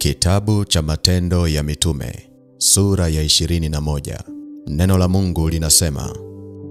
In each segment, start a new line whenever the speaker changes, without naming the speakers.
Kitabu cha Matendo ya Mitume, sura ya 21. Neno la Mungu linasema,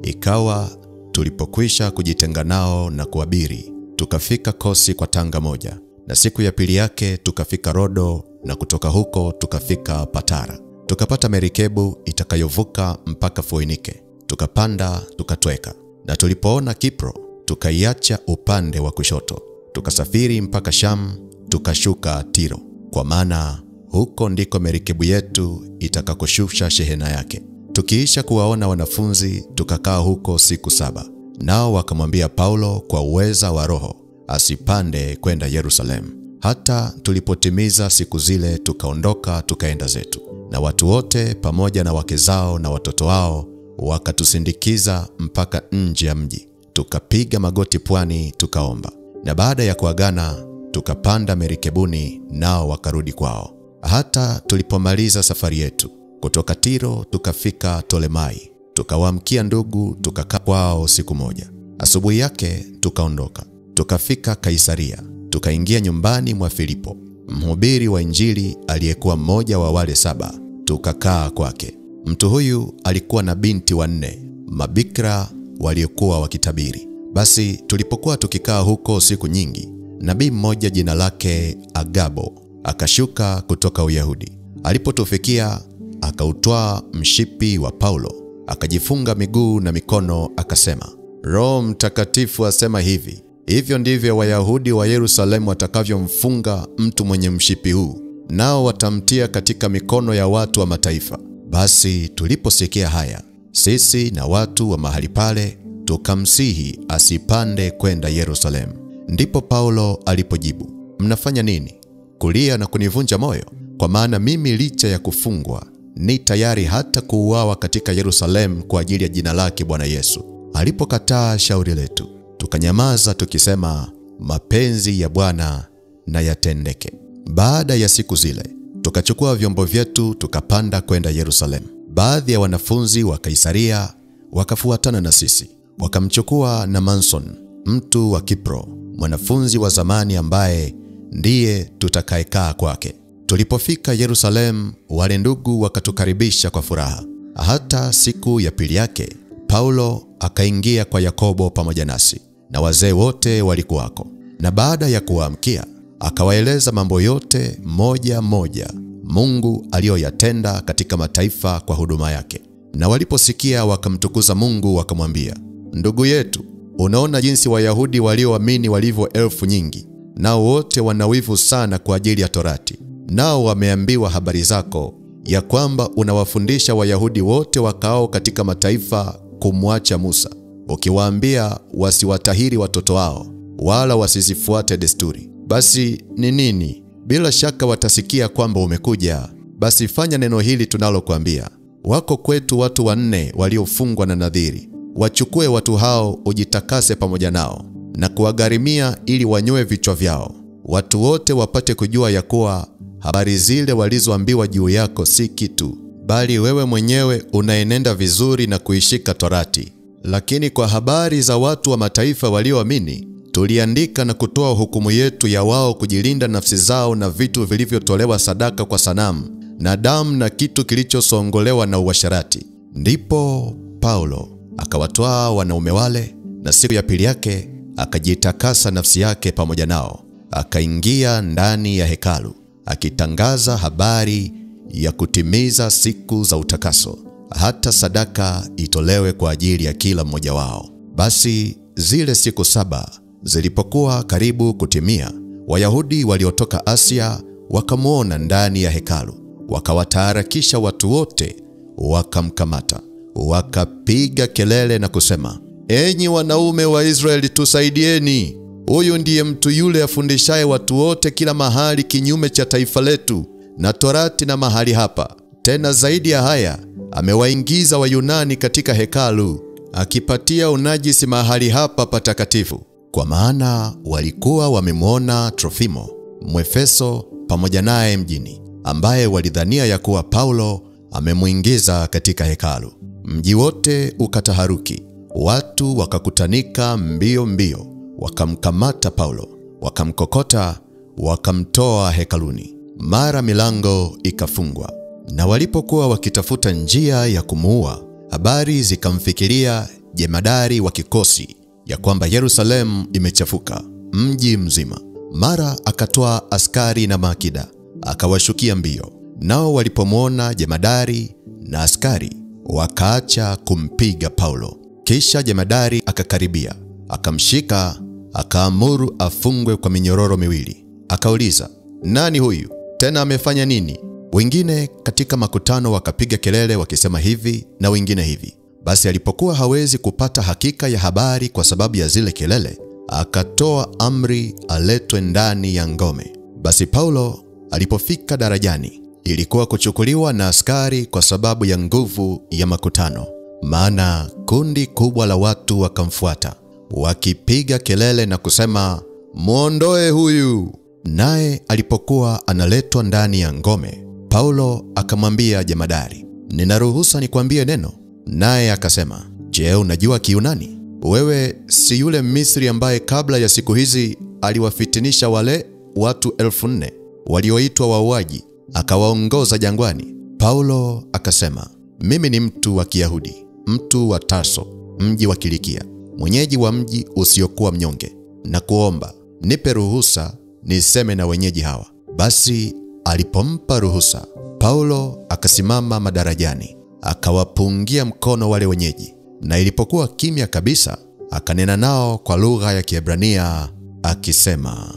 ikawa tulipokwisha kujitenga nao na kuabiri, tukafika Kosi kwa tanga moja, na siku ya pili yake tukafika Rodo, na kutoka huko tukafika Patara. Tukapata merikebu itakayovuka mpaka Foinike, tukapanda tukatweka. Na tulipoona Kipro, tukaiacha upande wa kushoto, tukasafiri mpaka Sham, tukashuka Tiro, kwa maana huko ndiko merikebu yetu itakakoshusha shehena yake. Tukiisha kuwaona wanafunzi, tukakaa huko siku 7. Nao wakamwambia Paulo kwa uweza wa Roho asipande kwenda Yerusalemu. Hata tulipotimiza siku zile, tukaondoka tukaenda zetu, na watu wote pamoja na wake zao na watoto wao wakatusindikiza mpaka nje ya mji. Tukapiga magoti pwani tukaomba, na baada ya kuagana tukapanda merikebuni, nao wakarudi kwao. Hata tulipomaliza safari yetu kutoka Tiro, tukafika Tolemai, tukawaamkia ndugu, tukakaa kwao siku moja. Asubuhi yake tukaondoka, tukafika Kaisaria, tukaingia nyumbani mwa Filipo, mhubiri wa Injili aliyekuwa mmoja wa wale 7, tukakaa kwake. Mtu huyu alikuwa na binti 4 mabikira waliokuwa wakitabiri. Basi tulipokuwa tukikaa huko siku nyingi, nabii mmoja jina lake Agabo akashuka kutoka Uyahudi. Alipotufikia, akautwaa mshipi wa Paulo, akajifunga miguu na mikono, akasema, Roho Mtakatifu asema hivi, hivyo ndivyo Wayahudi wa Yerusalemu watakavyomfunga mtu mwenye mshipi huu, nao watamtia katika mikono ya watu wa mataifa. Basi tuliposikia haya, sisi na watu wa mahali pale tukamsihi asipande kwenda Yerusalemu. Ndipo Paulo alipojibu, mnafanya nini kulia na kunivunja moyo? Kwa maana mimi licha ya kufungwa ni tayari hata kuuawa katika Yerusalemu kwa ajili ya jina lake Bwana Yesu. Alipokataa shauri letu, tukanyamaza tukisema, mapenzi ya Bwana na yatendeke. Baada ya siku zile, tukachukua vyombo vyetu tukapanda kwenda Yerusalemu. Baadhi ya wanafunzi wa Kaisaria wakafuatana na sisi, wakamchukua na Manson, mtu wa Kipro, mwanafunzi wa zamani ambaye ndiye tutakayekaa kwake. Tulipofika Yerusalemu, wale ndugu wakatukaribisha kwa furaha. Hata siku ya pili yake, Paulo akaingia kwa Yakobo pamoja nasi, na wazee wote walikuwako. Na baada ya kuwaamkia, akawaeleza mambo yote moja moja Mungu aliyoyatenda katika mataifa kwa huduma yake. Na waliposikia wakamtukuza Mungu, wakamwambia, ndugu yetu, unaona jinsi Wayahudi walioamini walivyo elfu nyingi, nao wote wanawivu sana kwa ajili ya Torati. Nao wameambiwa habari zako, ya kwamba unawafundisha Wayahudi wote wakao katika mataifa kumwacha Musa, ukiwaambia wasiwatahiri watoto wao, wala wasizifuate desturi. Basi ni nini? Bila shaka watasikia kwamba umekuja. Basi fanya neno hili tunalokuambia. Wako kwetu watu 4 waliofungwa na nadhiri. Wachukue watu hao, ujitakase pamoja nao, na kuwagharimia ili wanyoe vichwa vyao. Watu wote wapate kujua ya kuwa habari zile walizoambiwa juu yako si kitu, bali wewe mwenyewe unaenenda vizuri na kuishika Torati. Lakini kwa habari za watu wa mataifa walioamini, tuliandika na kutoa hukumu yetu ya wao kujilinda nafsi zao na vitu vilivyotolewa sadaka kwa sanamu, na damu na kitu kilichosongolewa na uasherati. Ndipo Paulo akawatwaa wanaume wale, na siku ya pili yake akajitakasa nafsi yake pamoja nao, akaingia ndani ya hekalu, akitangaza habari ya kutimiza siku za utakaso, hata sadaka itolewe kwa ajili ya kila mmoja wao. Basi zile siku 7 zilipokuwa karibu kutimia, Wayahudi waliotoka Asia wakamuona ndani ya hekalu, wakawataharakisha watu wote, wakamkamata, wakapiga kelele na kusema, enyi wanaume wa Israeli, tusaidieni! Huyu ndiye mtu yule afundishaye watu wote kila mahali kinyume cha taifa letu na Torati na mahali hapa. Tena zaidi ya haya, amewaingiza Wayunani katika hekalu, akipatia unajisi mahali hapa patakatifu. Kwa maana walikuwa wamemwona Trofimo Mwefeso pamoja naye mjini, ambaye walidhania ya kuwa Paulo amemuingiza katika hekalu. Mji wote ukataharuki, watu wakakutanika mbio mbio, wakamkamata Paulo, wakamkokota, wakamtoa hekaluni. mara milango ikafungwa. Na walipokuwa wakitafuta njia ya kumuua, habari zikamfikiria jemadari wa kikosi ya kwamba Yerusalemu imechafuka, mji mzima. Mara akatoa askari na maakida, akawashukia mbio. Nao walipomwona jemadari na askari, wakaacha kumpiga Paulo. Kisha jemadari akakaribia, akamshika, akaamuru afungwe kwa minyororo miwili. Akauliza, nani huyu? Tena amefanya nini? Wengine katika makutano wakapiga kelele wakisema hivi na wengine hivi. Basi alipokuwa hawezi kupata hakika ya habari kwa sababu ya zile kelele, akatoa amri aletwe ndani ya ngome. Basi Paulo alipofika darajani, ilikuwa kuchukuliwa na askari kwa sababu ya nguvu ya makutano. Maana kundi kubwa la watu wakamfuata, wakipiga kelele na kusema, muondoe huyu. Naye alipokuwa analetwa ndani ya ngome, Paulo akamwambia jemadari, nina ruhusa nikwambie neno? Naye akasema, je, unajua Kiyunani? Wewe si yule Misri ambaye kabla ya siku hizi aliwafitinisha wale watu 4,000 walioitwa wauaji, akawaongoza jangwani? Paulo akasema, mimi ni mtu wa Kiyahudi, mtu wa Tarso, mji wa Kilikia, mwenyeji wa mji usiokuwa mnyonge, na kuomba nipe ruhusa niseme na wenyeji hawa. Basi alipompa ruhusa, Paulo akasimama madarajani, akawapungia mkono wale wenyeji, na ilipokuwa kimya kabisa, akanena nao kwa lugha ya Kiebrania akisema,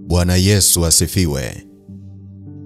Bwana Yesu asifiwe.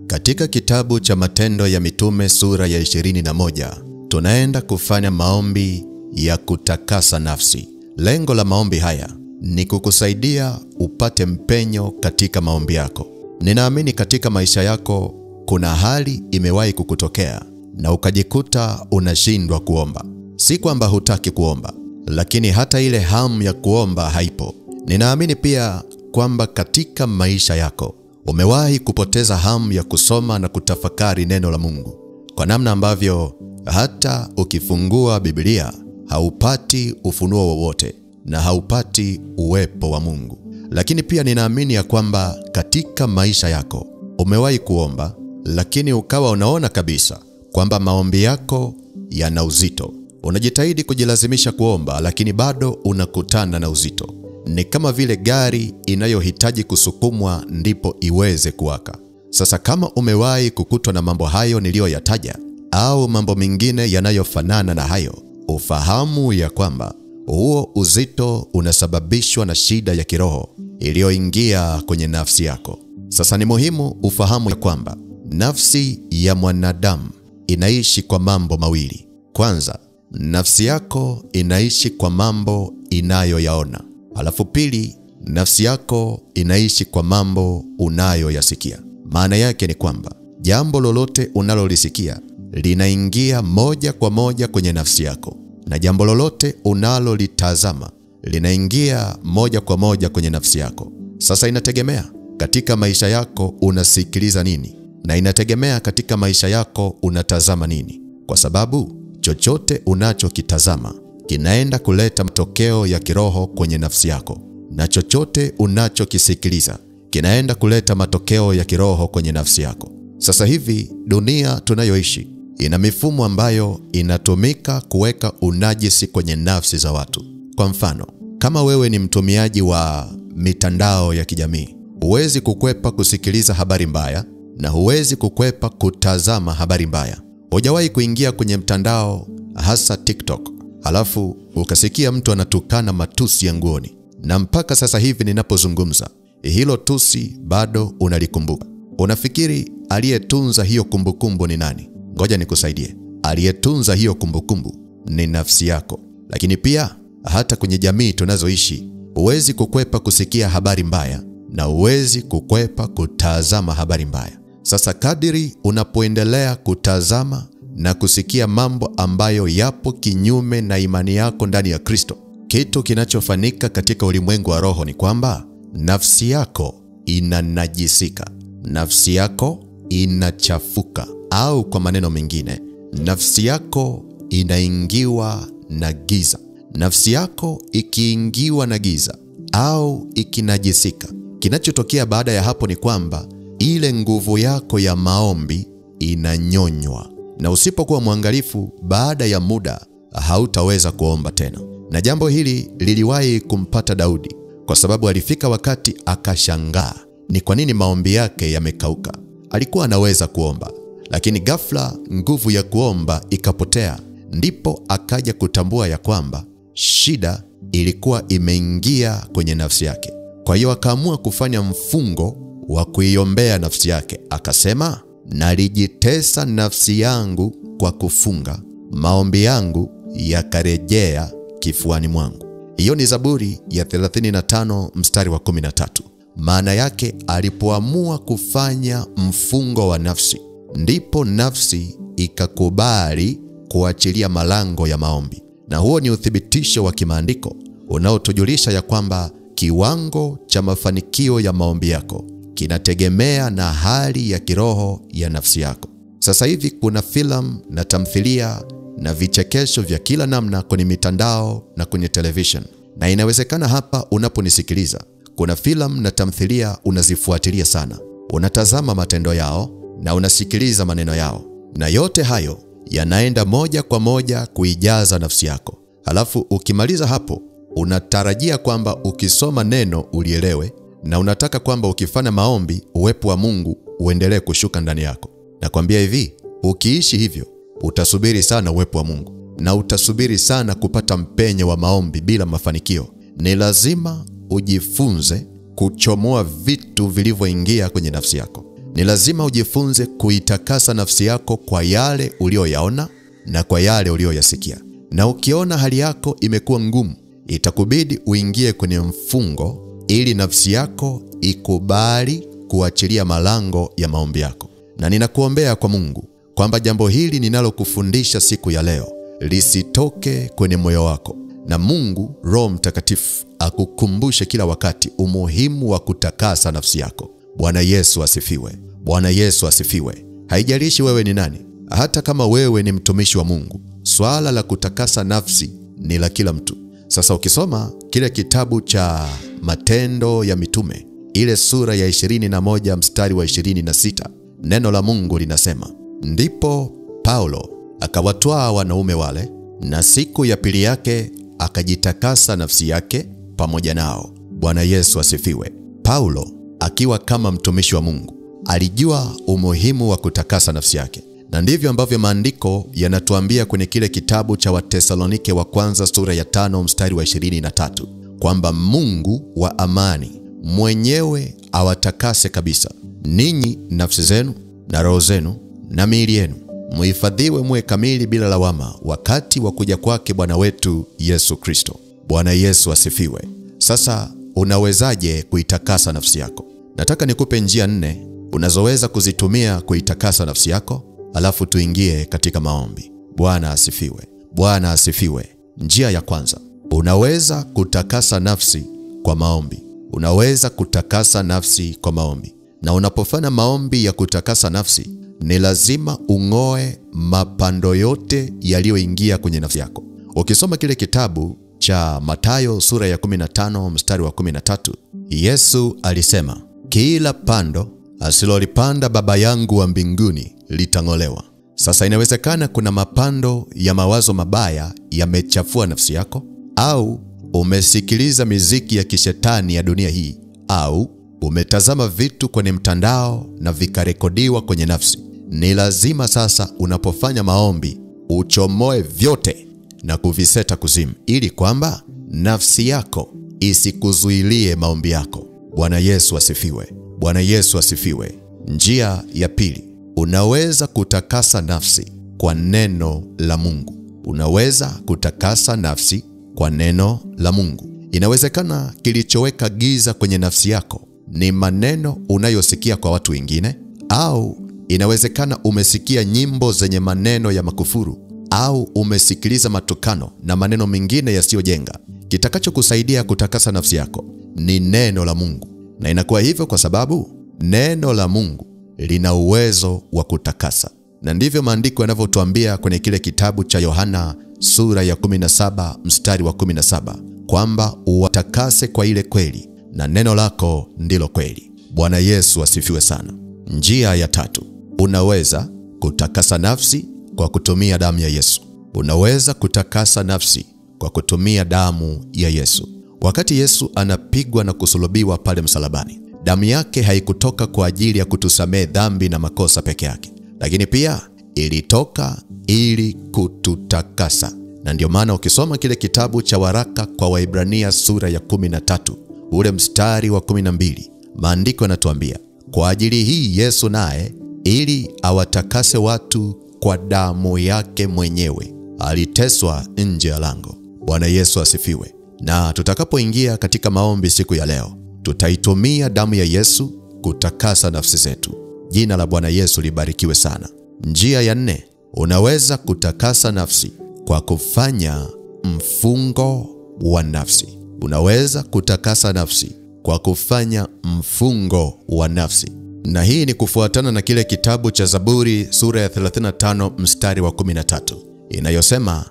Katika kitabu cha Matendo ya Mitume sura ya 21, tunaenda kufanya maombi ya kutakasa nafsi. Lengo la maombi haya ni kukusaidia upate mpenyo katika maombi yako. Ninaamini katika maisha yako kuna hali imewahi kukutokea na ukajikuta unashindwa kuomba. Si kwamba hutaki kuomba, lakini hata ile hamu ya kuomba haipo. Ninaamini pia kwamba katika maisha yako umewahi kupoteza hamu ya kusoma na kutafakari neno la Mungu, kwa namna ambavyo hata ukifungua Biblia haupati ufunuo wowote na haupati uwepo wa Mungu. Lakini pia ninaamini ya kwamba katika maisha yako umewahi kuomba, lakini ukawa unaona kabisa kwamba maombi yako yana uzito. Unajitahidi kujilazimisha kuomba, lakini bado unakutana na uzito. Ni kama vile gari inayohitaji kusukumwa ndipo iweze kuwaka. Sasa kama umewahi kukutwa na mambo hayo niliyoyataja, au mambo mengine yanayofanana na hayo, ufahamu ya kwamba huo uzito unasababishwa na shida ya kiroho iliyoingia kwenye nafsi yako. Sasa ni muhimu ufahamu ya kwamba nafsi ya mwanadamu inaishi kwa mambo mawili. Kwanza, nafsi yako inaishi kwa mambo inayoyaona. Alafu pili, nafsi yako inaishi kwa mambo unayoyasikia. Maana yake ni kwamba jambo lolote unalolisikia linaingia moja kwa moja kwenye nafsi yako, na jambo lolote unalolitazama linaingia moja kwa moja kwenye nafsi yako. Sasa inategemea katika maisha yako unasikiliza nini, na inategemea katika maisha yako unatazama nini, kwa sababu chochote unachokitazama kinaenda kuleta matokeo ya kiroho kwenye nafsi yako, na chochote unachokisikiliza kinaenda kuleta matokeo ya kiroho kwenye nafsi yako. Sasa hivi dunia tunayoishi ina mifumo ambayo inatumika kuweka unajisi kwenye nafsi za watu. Kwa mfano, kama wewe ni mtumiaji wa mitandao ya kijamii, huwezi kukwepa kusikiliza habari mbaya na huwezi kukwepa kutazama habari mbaya. Hujawahi kuingia kwenye mtandao, hasa TikTok, halafu ukasikia mtu anatukana matusi ya nguoni, na mpaka sasa hivi ninapozungumza hilo tusi bado unalikumbuka? Unafikiri aliyetunza hiyo kumbukumbu ni nani? Ngoja nikusaidie. Aliyetunza hiyo kumbukumbu ni nafsi yako. Lakini pia hata kwenye jamii tunazoishi, huwezi kukwepa kusikia habari mbaya na huwezi kukwepa kutazama habari mbaya. Sasa kadiri unapoendelea kutazama na kusikia mambo ambayo yapo kinyume na imani yako ndani ya Kristo, kitu kinachofanyika katika ulimwengu wa roho ni kwamba nafsi yako inanajisika, nafsi yako inachafuka, au kwa maneno mengine, nafsi yako inaingiwa na giza. Nafsi yako ikiingiwa na giza au ikinajisika, kinachotokea baada ya hapo ni kwamba ile nguvu yako ya maombi inanyonywa, na usipokuwa mwangalifu, baada ya muda hautaweza kuomba tena. Na jambo hili liliwahi kumpata Daudi, kwa sababu alifika wakati akashangaa ni kwa nini maombi yake yamekauka. Alikuwa anaweza kuomba, lakini ghafla nguvu ya kuomba ikapotea. Ndipo akaja kutambua ya kwamba shida ilikuwa imeingia kwenye nafsi yake. Kwa hiyo akaamua kufanya mfungo wa kuiombea nafsi yake. Akasema, nalijitesa nafsi yangu kwa kufunga, maombi yangu yakarejea kifuani mwangu. Hiyo ni Zaburi ya 35 mstari wa 13. Maana yake alipoamua kufanya mfungo wa nafsi, ndipo nafsi ikakubali kuachilia malango ya maombi. Na huo ni uthibitisho wa kimaandiko unaotujulisha ya kwamba kiwango cha mafanikio ya maombi yako kinategemea na hali ya kiroho ya nafsi yako. Sasa hivi kuna filamu na tamthilia na vichekesho vya kila namna kwenye mitandao na kwenye television. Na inawezekana hapa unaponisikiliza, kuna filamu na tamthilia unazifuatilia sana. Unatazama matendo yao na unasikiliza maneno yao. Na yote hayo yanaenda moja kwa moja kuijaza nafsi yako. Halafu ukimaliza hapo, unatarajia kwamba ukisoma neno ulielewe, na unataka kwamba ukifanya maombi uwepo wa Mungu uendelee kushuka ndani yako. Nakwambia hivi, ukiishi hivyo, utasubiri sana uwepo wa Mungu, na utasubiri sana kupata mpenyo wa maombi bila mafanikio. Ni lazima ujifunze kuchomoa vitu vilivyoingia kwenye nafsi yako. Ni lazima ujifunze kuitakasa nafsi yako kwa yale ulioyaona na kwa yale ulioyasikia. Na ukiona hali yako imekuwa ngumu, itakubidi uingie kwenye mfungo ili nafsi yako ikubali kuachilia malango ya maombi yako. Na ninakuombea kwa Mungu kwamba jambo hili ninalokufundisha siku ya leo lisitoke kwenye moyo wako, na Mungu Roho Mtakatifu akukumbushe kila wakati umuhimu wa kutakasa nafsi yako. Bwana Yesu asifiwe. Bwana Yesu asifiwe. Haijalishi wewe ni nani, hata kama wewe ni mtumishi wa Mungu, swala la kutakasa nafsi ni la kila mtu. Sasa ukisoma kile kitabu cha Matendo ya Mitume, ile sura ya 21 mstari wa 26, neno la Mungu linasema, ndipo Paulo akawatwaa wanaume wale, na siku ya pili yake akajitakasa nafsi yake pamoja nao. Bwana Yesu asifiwe. Paulo akiwa kama mtumishi wa Mungu alijua umuhimu wa kutakasa nafsi yake. Na ndivyo ambavyo maandiko yanatuambia kwenye kile kitabu cha Wathesalonike wa kwanza sura ya 5 mstari wa 23, kwamba Mungu wa amani mwenyewe awatakase kabisa ninyi nafsi zenu na roho zenu na miili yenu, muhifadhiwe muwe kamili bila lawama wakati wa kuja kwake Bwana wetu Yesu Kristo. Bwana Yesu asifiwe. Sasa unawezaje kuitakasa nafsi yako? Nataka nikupe njia 4 unazoweza kuzitumia kuitakasa nafsi yako, alafu tuingie katika maombi. Bwana asifiwe. Bwana asifiwe. Njia ya kwanza, unaweza kutakasa nafsi kwa maombi. Unaweza kutakasa nafsi kwa maombi. Na unapofanya maombi ya kutakasa nafsi, ni lazima ung'oe mapando yote yaliyoingia kwenye nafsi yako. Ukisoma kile kitabu cha Mathayo sura ya 15 mstari wa 13, Yesu alisema, kila pando asilolipanda Baba yangu wa mbinguni litang'olewa. Sasa inawezekana kuna mapando ya mawazo mabaya yamechafua nafsi yako, au umesikiliza miziki ya kishetani ya dunia hii, au umetazama vitu kwenye mtandao na vikarekodiwa kwenye nafsi. Ni lazima sasa unapofanya maombi uchomoe vyote na kuviseta kuzimu, ili kwamba nafsi yako isikuzuilie maombi yako. Bwana Yesu asifiwe. Bwana Yesu asifiwe. Njia ya pili, unaweza kutakasa nafsi kwa neno la Mungu. Unaweza kutakasa nafsi kwa neno la Mungu. Inawezekana kilichoweka giza kwenye nafsi yako ni maneno unayosikia kwa watu wengine, au inawezekana umesikia nyimbo zenye maneno ya makufuru, au umesikiliza matukano na maneno mengine yasiyojenga. Kitakachokusaidia kutakasa nafsi yako ni neno la Mungu. Na inakuwa hivyo kwa sababu neno la Mungu lina uwezo wa kutakasa. Na ndivyo maandiko yanavyotuambia kwenye kile kitabu cha Yohana sura ya 17 mstari wa 17, kwamba uwatakase kwa ile kweli, na neno lako ndilo kweli. Bwana Yesu asifiwe sana. Njia ya tatu, unaweza kutakasa nafsi kwa kutumia damu ya Yesu. Unaweza kutakasa nafsi kwa kutumia damu ya Yesu. Wakati Yesu anapigwa na kusulubiwa pale msalabani, damu yake haikutoka kwa ajili ya kutusamehe dhambi na makosa peke yake, lakini pia ilitoka ili kututakasa. Na ndio maana ukisoma kile kitabu cha waraka kwa Waibrania sura ya 13, ule mstari wa 12, maandiko yanatuambia, kwa ajili hii Yesu naye, ili awatakase watu kwa damu yake mwenyewe, aliteswa nje ya lango. Bwana Yesu asifiwe. Na tutakapoingia katika maombi siku ya leo, tutaitumia damu ya Yesu kutakasa nafsi zetu. Jina la Bwana Yesu libarikiwe sana. Njia ya 4, unaweza kutakasa nafsi kwa kufanya mfungo wa nafsi. Unaweza kutakasa nafsi kwa kufanya mfungo wa nafsi. Na hii ni kufuatana na kile kitabu cha Zaburi sura ya 35 mstari wa 13, inayosema,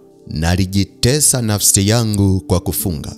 nalijitesa nafsi yangu kwa kufunga,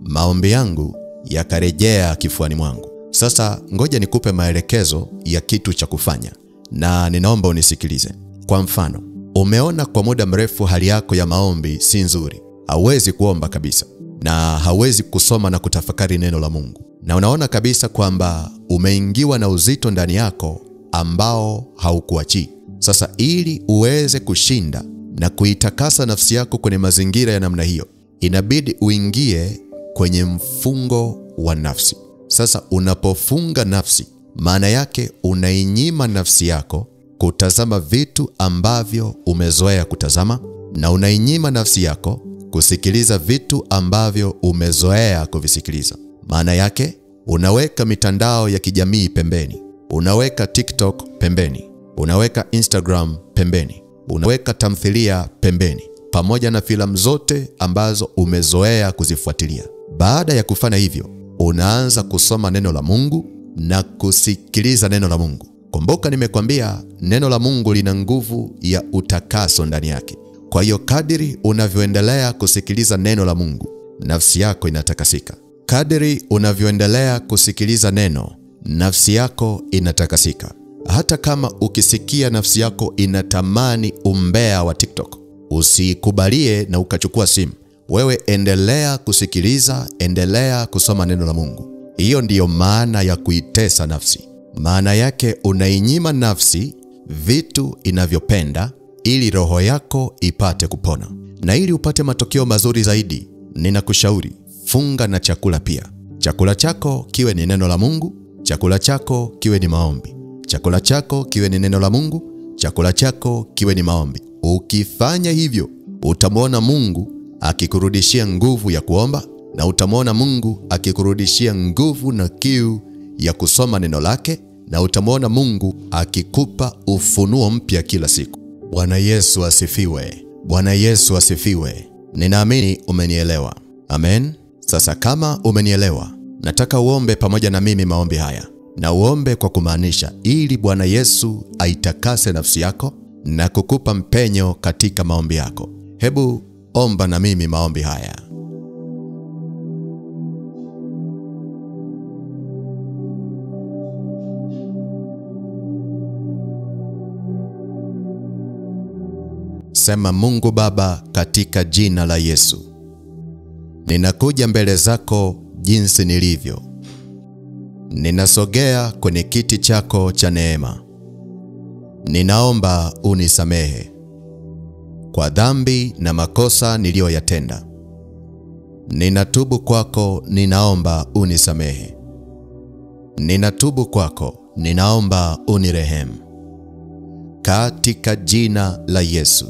maombi yangu yakarejea kifuani mwangu. Sasa ngoja nikupe maelekezo ya kitu cha kufanya, na ninaomba unisikilize. Kwa mfano, umeona kwa muda mrefu hali yako ya maombi si nzuri. Hauwezi kuomba kabisa, na hauwezi kusoma na kutafakari neno la Mungu. Na unaona kabisa kwamba umeingiwa na uzito ndani yako ambao haukuachii. Sasa ili uweze kushinda na kuitakasa nafsi yako kwenye mazingira ya namna hiyo, inabidi uingie kwenye mfungo wa nafsi. Sasa unapofunga nafsi, maana yake unainyima nafsi yako kutazama vitu ambavyo umezoea kutazama, na unainyima nafsi yako kusikiliza vitu ambavyo umezoea kuvisikiliza. Maana yake unaweka mitandao ya kijamii pembeni, unaweka TikTok pembeni, unaweka Instagram pembeni, unaweka tamthilia pembeni, pamoja na filamu zote ambazo umezoea kuzifuatilia. Baada ya kufanya hivyo, unaanza kusoma neno la Mungu na kusikiliza neno la Mungu. Kumbuka nimekwambia neno la Mungu lina nguvu ya utakaso ndani yake. Kwa hiyo kadiri unavyoendelea kusikiliza neno la Mungu, nafsi yako inatakasika. Kadiri unavyoendelea kusikiliza neno, nafsi yako inatakasika. Hata kama ukisikia nafsi yako inatamani umbea wa TikTok, usikubalie na ukachukua simu. Wewe endelea kusikiliza, endelea kusoma neno la Mungu. Hiyo ndiyo maana ya kuitesa nafsi. Maana yake unainyima nafsi vitu inavyopenda ili roho yako ipate kupona. Na ili upate matokeo mazuri zaidi, ninakushauri funga na chakula pia. Chakula chako kiwe ni neno la Mungu, chakula chako kiwe ni maombi. Chakula chako kiwe ni neno la Mungu, chakula chako kiwe ni maombi. Ukifanya hivyo, utamwona Mungu akikurudishia nguvu ya kuomba, na utamwona Mungu akikurudishia nguvu na kiu ya kusoma neno lake, na utamwona Mungu akikupa ufunuo mpya kila siku. Bwana Yesu asifiwe. Bwana Yesu asifiwe. Ninaamini umenielewa. Amen. Sasa kama umenielewa, nataka uombe pamoja na mimi maombi haya. Na uombe kwa kumaanisha, ili Bwana Yesu aitakase nafsi yako na kukupa mpenyo katika maombi yako. Hebu omba na mimi maombi haya. Sema: Mungu Baba, katika jina la Yesu, ninakuja mbele zako jinsi nilivyo. Ninasogea kwenye kiti chako cha neema. Ninaomba unisamehe kwa dhambi na makosa niliyoyatenda. Ninatubu kwako, ninaomba unisamehe. Ninatubu kwako, ninaomba unirehemu. Katika jina la Yesu.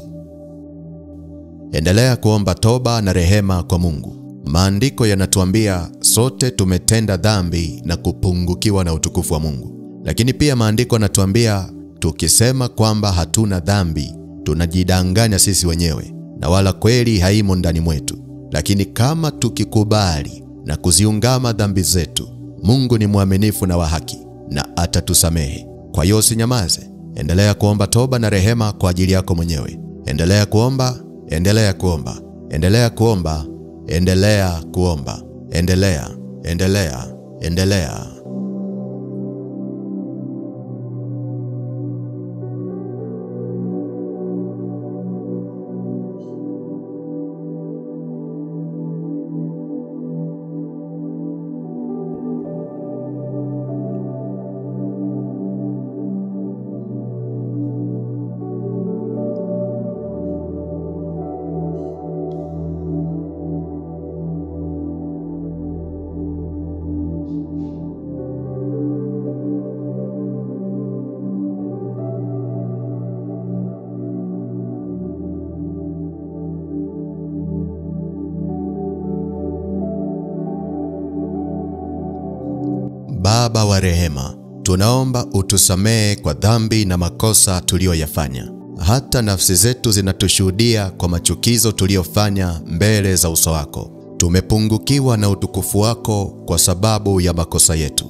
Endelea kuomba toba na rehema kwa Mungu. Maandiko yanatuambia sote tumetenda dhambi na kupungukiwa na utukufu wa Mungu. Lakini pia maandiko yanatuambia tukisema kwamba hatuna dhambi, tunajidanganya sisi wenyewe na wala kweli haimo ndani mwetu. Lakini kama tukikubali na kuziungama dhambi zetu, Mungu ni mwaminifu na wa haki na atatusamehe. Kwa hiyo usinyamaze. Endelea kuomba toba na rehema kwa ajili yako mwenyewe. Endelea kuomba, endelea kuomba, endelea kuomba, endelea kuomba, endelea. Baba wa rehema, tunaomba utusamehe kwa dhambi na makosa tuliyoyafanya. Hata nafsi zetu zinatushuhudia kwa machukizo tuliyofanya mbele za uso wako. Tumepungukiwa na utukufu wako kwa sababu ya makosa yetu.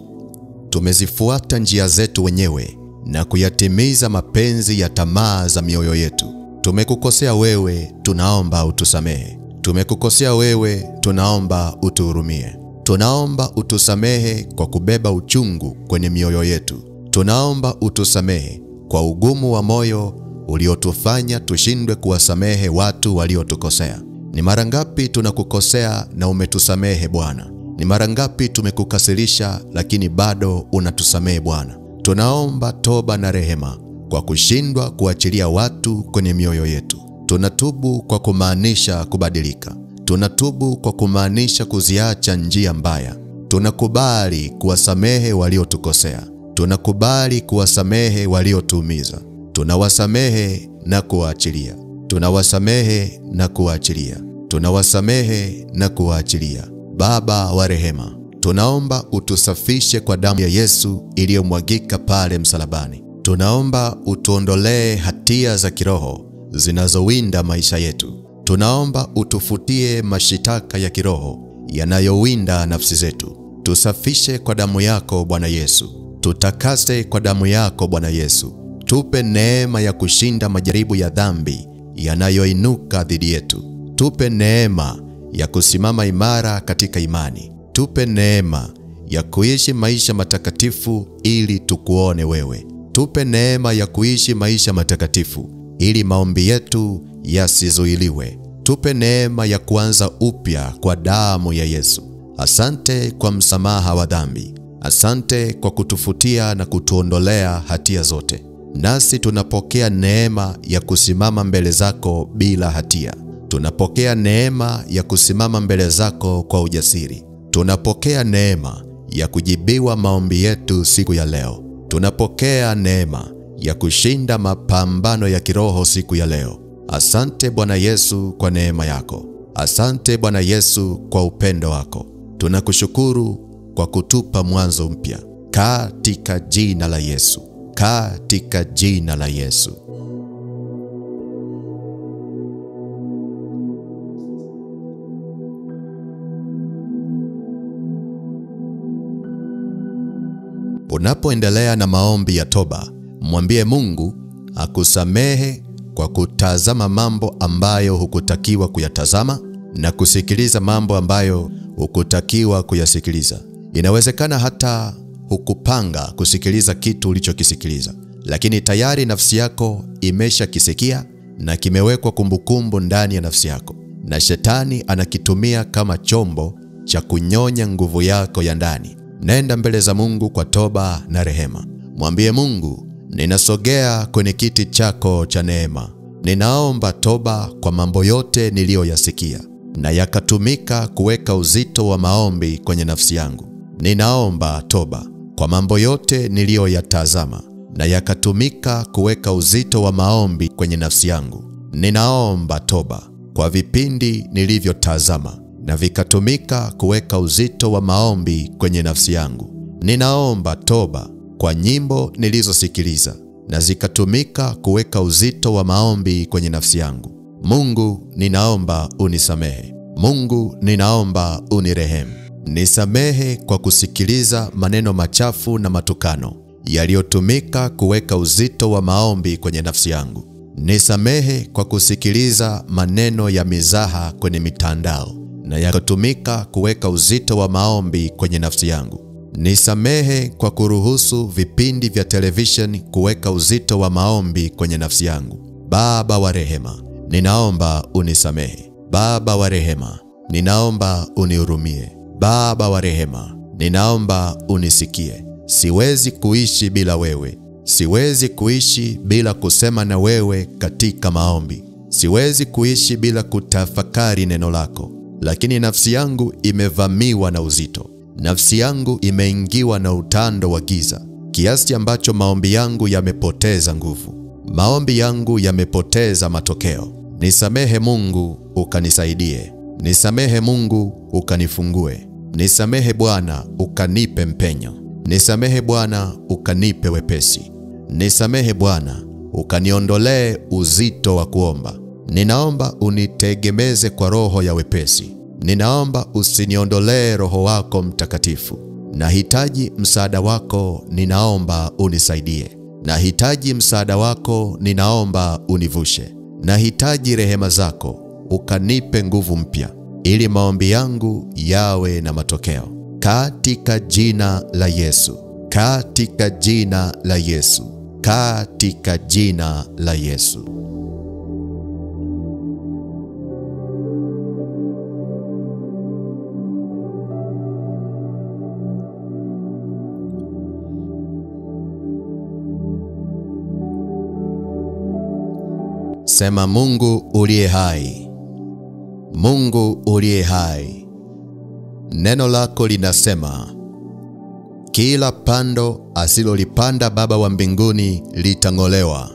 Tumezifuata njia zetu wenyewe na kuyatimiza mapenzi ya tamaa za mioyo yetu. Tumekukosea wewe, tunaomba utusamehe. Tumekukosea wewe, tunaomba utuhurumie. Tunaomba utusamehe kwa kubeba uchungu kwenye mioyo yetu. Tunaomba utusamehe kwa ugumu wa moyo uliotufanya tushindwe kuwasamehe watu waliotukosea. Ni mara ngapi tunakukosea na umetusamehe Bwana? Ni mara ngapi tumekukasirisha lakini bado unatusamehe Bwana? Tunaomba toba na rehema kwa kushindwa kuachilia watu kwenye mioyo yetu. Tunatubu kwa kumaanisha kubadilika. Tunatubu kwa kumaanisha kuziacha njia mbaya. Tunakubali kuwasamehe waliotukosea. Tunakubali kuwasamehe waliotuumiza. Tunawasamehe na kuwaachilia. Tunawasamehe na kuwaachilia. Tunawasamehe na kuwaachilia. Baba wa rehema, tunaomba utusafishe kwa damu ya Yesu iliyomwagika pale msalabani. Tunaomba utuondolee hatia za kiroho zinazowinda maisha yetu. Tunaomba utufutie mashitaka ya kiroho yanayowinda nafsi zetu. Tusafishe kwa damu yako Bwana Yesu. Tutakase kwa damu yako Bwana Yesu. Tupe neema ya kushinda majaribu ya dhambi yanayoinuka dhidi yetu. Tupe neema ya kusimama imara katika imani. Tupe neema ya kuishi maisha matakatifu ili tukuone wewe. Tupe neema ya kuishi maisha matakatifu ili maombi yetu yasizuiliwe. Tupe neema ya kuanza upya kwa damu ya Yesu. Asante kwa msamaha wa dhambi. Asante kwa kutufutia na kutuondolea hatia zote. Nasi tunapokea neema ya kusimama mbele zako bila hatia. Tunapokea neema ya kusimama mbele zako kwa ujasiri. Tunapokea neema ya kujibiwa maombi yetu siku ya leo. Tunapokea neema ya kushinda mapambano ya kiroho siku ya leo. Asante Bwana Yesu kwa neema yako. Asante Bwana Yesu kwa upendo wako. Tunakushukuru kwa kutupa mwanzo mpya. Katika jina la Yesu. Katika jina la Yesu. Unapoendelea na maombi ya toba, mwambie Mungu akusamehe kwa kutazama mambo ambayo hukutakiwa kuyatazama na kusikiliza mambo ambayo hukutakiwa kuyasikiliza. Inawezekana hata hukupanga kusikiliza kitu ulichokisikiliza, lakini tayari nafsi yako imeshakisikia na kimewekwa kumbukumbu ndani ya nafsi yako, na shetani anakitumia kama chombo cha kunyonya nguvu yako ya ndani. Nenda mbele za Mungu kwa toba na rehema. Mwambie Mungu, ninasogea kwenye kiti chako cha neema. Ninaomba toba kwa mambo yote niliyoyasikia na yakatumika kuweka uzito wa maombi kwenye nafsi yangu. Ninaomba toba kwa mambo yote niliyoyatazama na yakatumika kuweka uzito wa maombi kwenye nafsi yangu. Ninaomba toba kwa vipindi nilivyotazama na vikatumika kuweka uzito wa maombi kwenye nafsi yangu. Ninaomba toba kwa nyimbo nilizosikiliza na zikatumika kuweka uzito wa maombi kwenye nafsi yangu. Mungu, ninaomba unisamehe. Mungu, ninaomba unirehemu. Nisamehe kwa kusikiliza maneno machafu na matukano yaliyotumika kuweka uzito wa maombi kwenye nafsi yangu. Nisamehe kwa kusikiliza maneno ya mizaha kwenye mitandao na yakatumika kuweka uzito wa maombi kwenye nafsi yangu. Nisamehe kwa kuruhusu vipindi vya television kuweka uzito wa maombi kwenye nafsi yangu. Baba wa rehema, ninaomba unisamehe. Baba wa rehema, ninaomba unihurumie. Baba wa rehema, ninaomba unisikie. Siwezi kuishi bila wewe. Siwezi kuishi bila kusema na wewe katika maombi. Siwezi kuishi bila kutafakari neno lako. Lakini nafsi yangu imevamiwa na uzito. Nafsi yangu imeingiwa na utando wa giza, kiasi ambacho maombi yangu yamepoteza nguvu. Maombi yangu yamepoteza matokeo. Nisamehe Mungu, ukanisaidie. Nisamehe Mungu, ukanifungue. Nisamehe Bwana, ukanipe mpenyo. Nisamehe Bwana, ukanipe wepesi. Nisamehe Bwana, ukaniondolee uzito wa kuomba. Ninaomba unitegemeze kwa roho ya wepesi. Ninaomba usiniondolee Roho wako Mtakatifu. Nahitaji msaada wako, ninaomba unisaidie. Nahitaji msaada wako, ninaomba univushe. Nahitaji rehema zako, ukanipe nguvu mpya, ili maombi yangu yawe na matokeo. Katika jina la Yesu, katika jina la Yesu, katika jina la Yesu. Sema: Mungu uliye hai, Mungu uliye hai. Neno lako linasema, kila pando asilolipanda Baba wa mbinguni litang'olewa.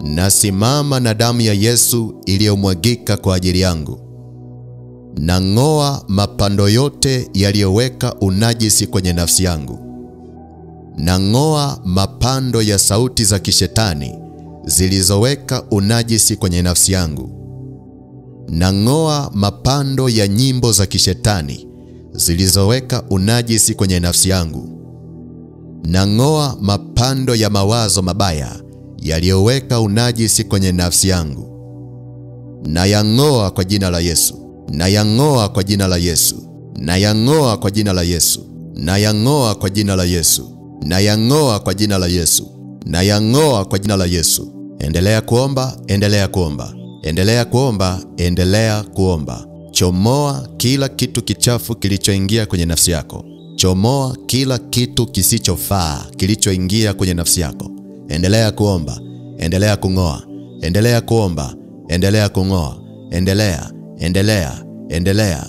Nasimama na damu ya Yesu iliyomwagika kwa ajili yangu. Nang'oa mapando yote yaliyoweka unajisi kwenye nafsi yangu. Nang'oa mapando ya sauti za kishetani zilizoweka unajisi kwenye nafsi yangu. Nang'oa mapando ya nyimbo za kishetani zilizoweka unajisi kwenye nafsi yangu. Nang'oa mapando ya mawazo mabaya yaliyoweka unajisi kwenye nafsi yangu. Nayang'oa kwa jina la Yesu. Nayang'oa kwa jina la Yesu. Nayang'oa kwa jina la Yesu. Nayang'oa kwa jina la Yesu. Nayang'oa kwa jina la Yesu. Nayang'oa kwa jina la Yesu. Endelea kuomba, endelea kuomba. Endelea kuomba, endelea kuomba. Chomoa kila kitu kichafu kilichoingia kwenye nafsi yako. Chomoa kila kitu kisichofaa kilichoingia kwenye nafsi yako. Endelea kuomba, endelea kung'oa. Endelea kuomba, endelea kung'oa. Endelea, endelea, endelea.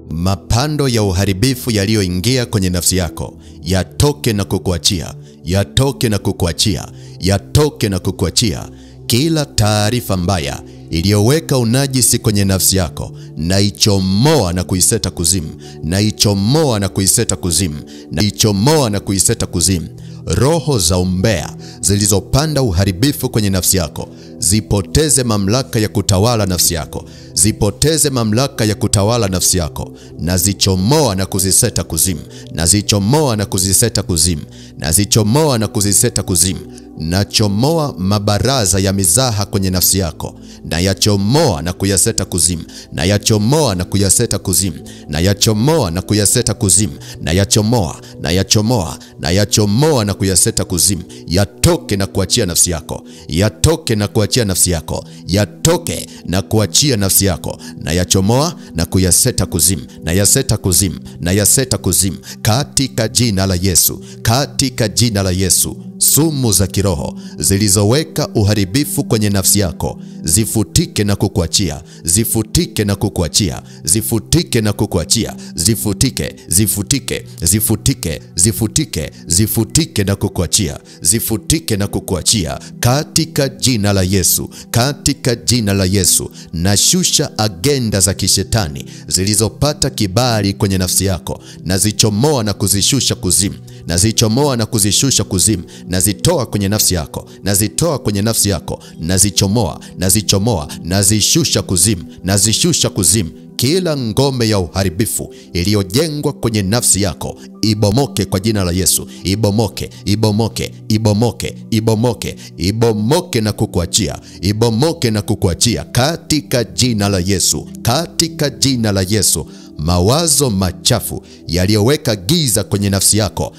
Mapando ya uharibifu yaliyoingia kwenye nafsi yako yatoke na kukuachia, yatoke na kukuachia, yatoke na kukuachia. Kila taarifa mbaya iliyoweka unajisi kwenye nafsi yako, na ichomoa na kuiseta kuzimu, na ichomoa na kuiseta kuzimu, na ichomoa na kuiseta kuzimu. Roho za umbea zilizopanda uharibifu kwenye nafsi yako, zipoteze mamlaka ya kutawala nafsi yako. Zipoteze mamlaka ya kutawala nafsi yako. Na zichomoa na kuziseta kuzimu. Na zichomoa na kuziseta kuzimu. Na zichomoa na kuziseta kuzimu. Na chomoa mabaraza ya mizaha kwenye nafsi yako. Na yachomoa na kuyaseta kuzimu. Na yachomoa na kuyaseta kuzimu. Na yachomoa na kuyaseta kuzimu. Na yachomoa, na yachomoa, na yachomoa na kuyaseta kuzimu. Yatoke na kuachia nafsi yako. Yatoke na kuachia nafsi yako. Yatoke na kuachia nafsi yako. Na yachomoa na kuyaseta kuzimu. Na yaseta kuzimu. Na yaseta kuzimu. Katika jina la Yesu. Katika jina la Yesu. Sumu za kiroho zilizoweka uharibifu kwenye nafsi yako, zifutike na kukuachia. Zifutike na kukuachia. Zifutike na kukuachia. Zifutike, zifutike, zifutike, zifutike, zifutike na kukuachia. Zifutike na kukuachia. Katika jina la Yesu. Katika jina la Yesu. Nashusha agenda za kishetani zilizopata kibali kwenye nafsi yako. Nazichomoa na kuzishusha kuzimu. Nazichomoa na kuzishusha kuzimu. Nazitoa kwenye nafsi yako. Nazitoa kwenye nafsi yako. Nazichomoa, nazichomoa, nazishusha kuzimu. Nazishusha kuzimu. Kila ngome ya uharibifu iliyojengwa kwenye nafsi yako, ibomoke kwa jina la Yesu. Ibomoke, ibomoke, ibomoke, ibomoke, ibomoke na kukuachia. Ibomoke na kukuachia katika jina la Yesu. Katika jina la Yesu. mawazo machafu yaliyoweka giza kwenye nafsi yako,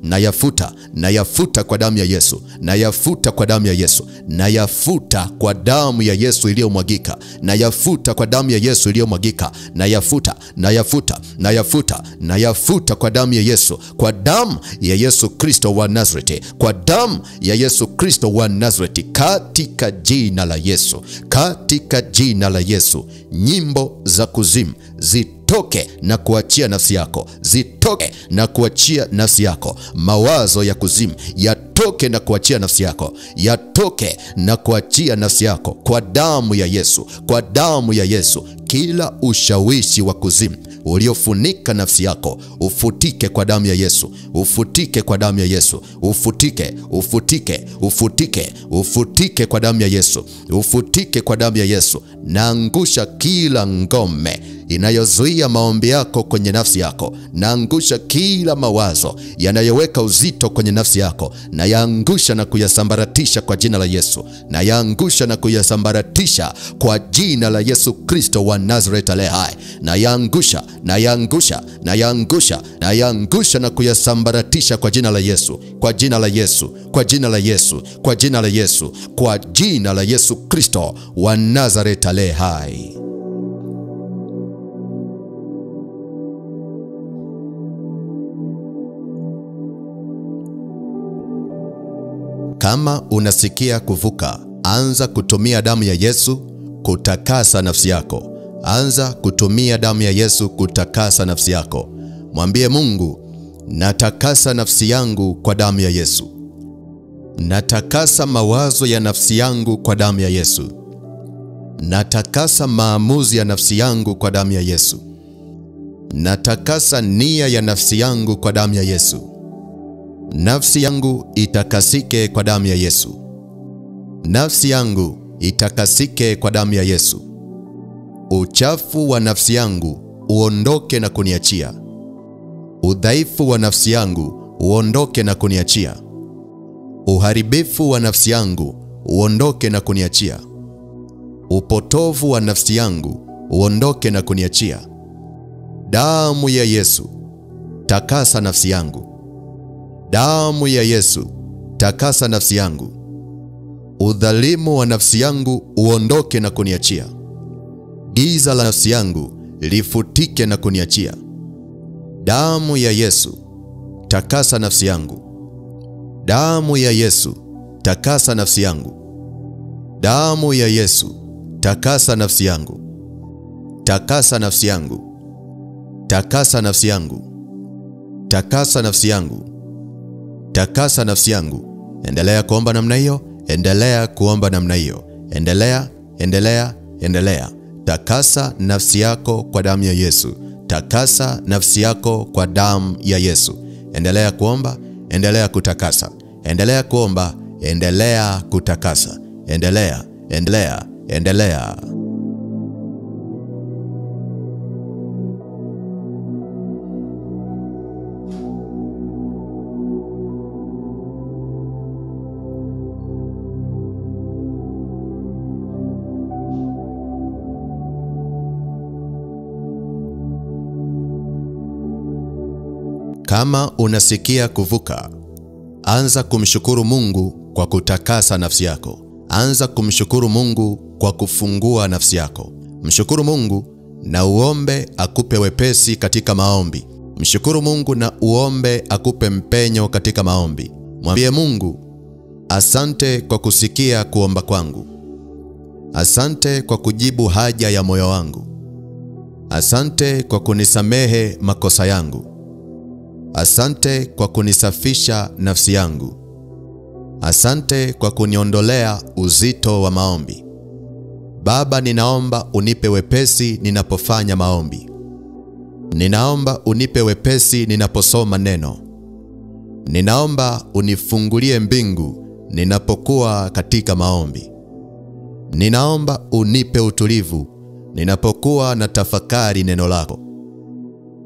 nayafuta kwa damu ya Yesu, nayafuta kwa damu ya Yesu, nayafuta kwa damu ya Yesu iliyomwagika, nayafuta kwa damu ya Yesu iliyomwagika, nayafuta kwa damu ya Yesu, kwa damu ya Yesu Kristo wa Nazareti, kwa damu ya Yesu Kristo wa Nazareti, katika jina la Yesu, katika jina la Yesu. Nyimbo za kuzimu zitoke na kuachia nafsi yako, zitoke na kuachia nafsi yako. Mawazo ya kuzimu yatoke na kuachia nafsi yako, yatoke na kuachia nafsi yako kwa damu ya Yesu, kwa damu ya Yesu. Kila ushawishi wa kuzimu uliofunika nafsi yako ufutike kwa damu ya Yesu, ufutike kwa damu ya Yesu, ufutike kwa damu ya Yesu, ufutike kwa damu ya Yesu. Naangusha kila ngome inayozuia maombi yako kwenye nafsi yako, naangusha kila mawazo yanayoweka uzito kwenye nafsi yako, na yaangusha na kuyasambaratisha kwa jina la Yesu, na yaangusha na kuyasambaratisha kwa jina la Yesu Kristo wa Nazareti aliye hai, na yaangusha na kuyasambaratisha kwa jina la Yesu, kwa jina la Yesu, kwa jina la Yesu, kwa jina la Yesu, kwa jina la Yesu Kristo wa Nazareti aliye hai. Kama unasikia kuvuka, anza kutumia damu ya Yesu kutakasa nafsi yako. Anza kutumia damu ya Yesu kutakasa nafsi yako. Mwambie Mungu, natakasa nafsi yangu kwa damu ya Yesu. Natakasa mawazo ya nafsi yangu kwa damu ya Yesu. Natakasa maamuzi ya nafsi yangu kwa damu ya Yesu. Natakasa nia ya nafsi yangu kwa damu ya Yesu. Nafsi yangu itakasike kwa damu ya Yesu. Nafsi yangu itakasike kwa damu ya Yesu. Uchafu wa nafsi yangu uondoke na kuniachia. Udhaifu wa nafsi yangu uondoke na kuniachia. Uharibifu wa nafsi yangu uondoke na kuniachia. Upotovu wa nafsi yangu uondoke na kuniachia. Damu ya Yesu, takasa nafsi yangu. Damu ya Yesu, takasa nafsi yangu. Udhalimu wa nafsi yangu uondoke na kuniachia. Giza la nafsi yangu lifutike na kuniachia. Damu ya Yesu, takasa nafsi yangu. Damu ya Yesu, takasa nafsi yangu. Damu ya Yesu, takasa nafsi yangu. Takasa nafsi yangu. Takasa nafsi yangu. Takasa nafsi yangu. Takasa nafsi yangu. Endelea kuomba namna hiyo, endelea kuomba namna hiyo. Endelea. Takasa nafsi yako kwa damu ya Yesu. Takasa nafsi yako kwa damu ya Yesu. Endelea kuomba, endelea kutakasa. Endelea kuomba, endelea kutakasa. Endelea. Kama unasikia kuvuka, anza kumshukuru Mungu kwa kutakasa nafsi yako. Anza kumshukuru Mungu kwa kufungua nafsi yako. Mshukuru Mungu na uombe akupe wepesi katika maombi. Mshukuru Mungu na uombe akupe mpenyo katika maombi. Mwambie Mungu, asante kwa kusikia kuomba kwangu. Asante kwa kujibu haja ya moyo wangu. Asante kwa kunisamehe makosa yangu. Asante kwa kunisafisha nafsi yangu. Asante kwa kuniondolea uzito wa maombi. Baba, ninaomba unipe wepesi ninapofanya maombi. Ninaomba unipe wepesi ninaposoma neno. Ninaomba unifungulie mbingu ninapokuwa katika maombi. Ninaomba unipe utulivu ninapokuwa na tafakari neno lako.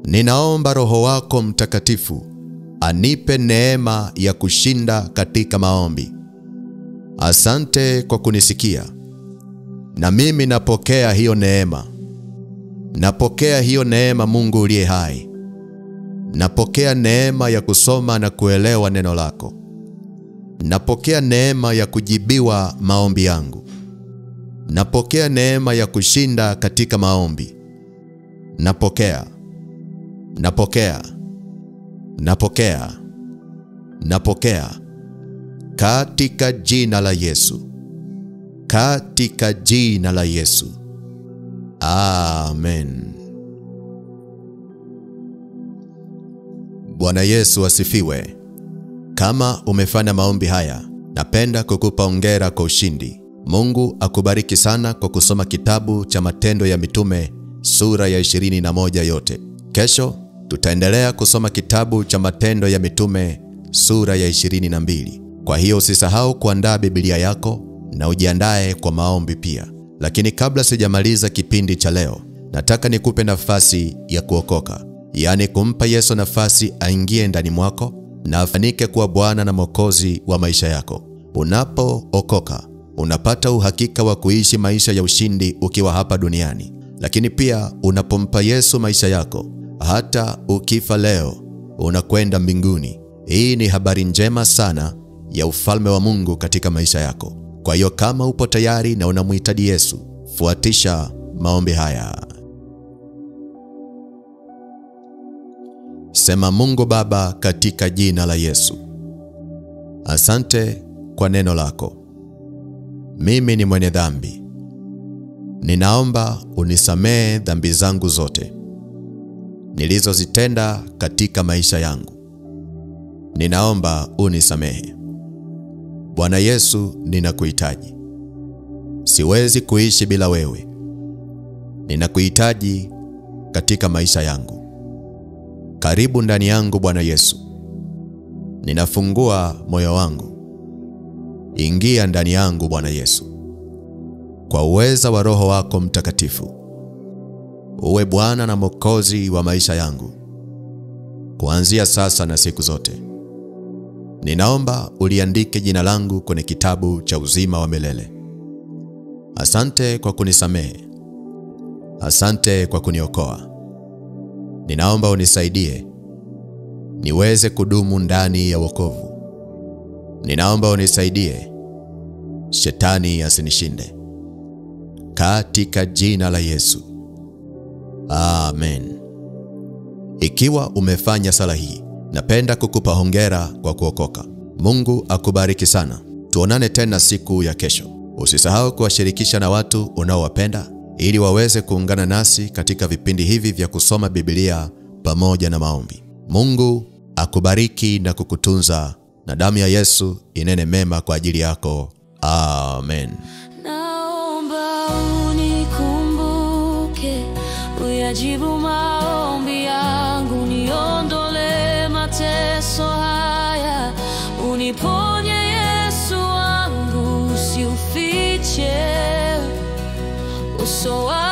Ninaomba Roho wako Mtakatifu anipe neema ya kushinda katika maombi. Asante kwa kunisikia, na mimi napokea hiyo neema. Napokea hiyo neema, Mungu uliye hai. Napokea neema ya kusoma na kuelewa neno lako. Napokea neema ya kujibiwa maombi yangu. Napokea neema ya kushinda katika maombi. Napokea. Napokea. Napokea. Napokea. Katika jina la Yesu. Katika jina la Yesu. Amen. Bwana Yesu asifiwe. Kama umefanya maombi haya, napenda kukupa hongera kwa ushindi. Mungu akubariki sana kwa kusoma kitabu cha Matendo ya Mitume sura ya 21 yote. Kesho tutaendelea kusoma kitabu cha Matendo ya Mitume sura ya 22. Kwa hiyo usisahau kuandaa Biblia yako na ujiandae kwa maombi pia. Lakini kabla sijamaliza kipindi cha leo, nataka nikupe nafasi ya kuokoka. Yaani kumpa Yesu nafasi aingie ndani mwako na afanike kuwa Bwana na Mwokozi wa maisha yako. Unapookoka, unapata uhakika wa kuishi maisha ya ushindi ukiwa hapa duniani. Lakini pia unapompa Yesu maisha yako, hata ukifa leo, unakwenda mbinguni. Hii ni habari njema sana ya ufalme wa Mungu katika maisha yako. Kwa hiyo kama upo tayari na unamhitaji Yesu, fuatisha maombi haya. Sema: Mungu Baba, katika jina la Yesu, asante kwa neno lako. Mimi ni mwenye dhambi. Ninaomba unisamehe dhambi zangu zote nilizozitenda katika maisha yangu. Ninaomba unisamehe. Bwana Yesu, ninakuhitaji. Siwezi kuishi bila wewe. Ninakuhitaji katika maisha yangu. Karibu ndani yangu Bwana Yesu. Ninafungua moyo wangu. Ingia ndani yangu Bwana Yesu. Kwa uweza wa Roho wako Mtakatifu, uwe Bwana na Mwokozi wa maisha yangu, kuanzia sasa na siku zote. Ninaomba uliandike jina langu kwenye kitabu cha uzima wa milele. Asante kwa kunisamehe. Asante kwa kuniokoa. Ninaomba unisaidie niweze kudumu ndani ya wokovu. Ninaomba unisaidie shetani asinishinde. Katika jina la Yesu. Amen. Ikiwa umefanya sala hii, napenda kukupa hongera kwa kuokoka. Mungu akubariki sana. Tuonane tena siku ya kesho. Usisahau kuwashirikisha na watu unaowapenda ili waweze kuungana nasi katika vipindi hivi vya kusoma Biblia pamoja na maombi. Mungu akubariki na kukutunza, na damu ya Yesu inene mema kwa ajili yako. Amen.
Naomba unikumbuke, uyajibu maombi yangu, niondole mateso haya, uniponye Yesu wangu, usiufiche uso wako.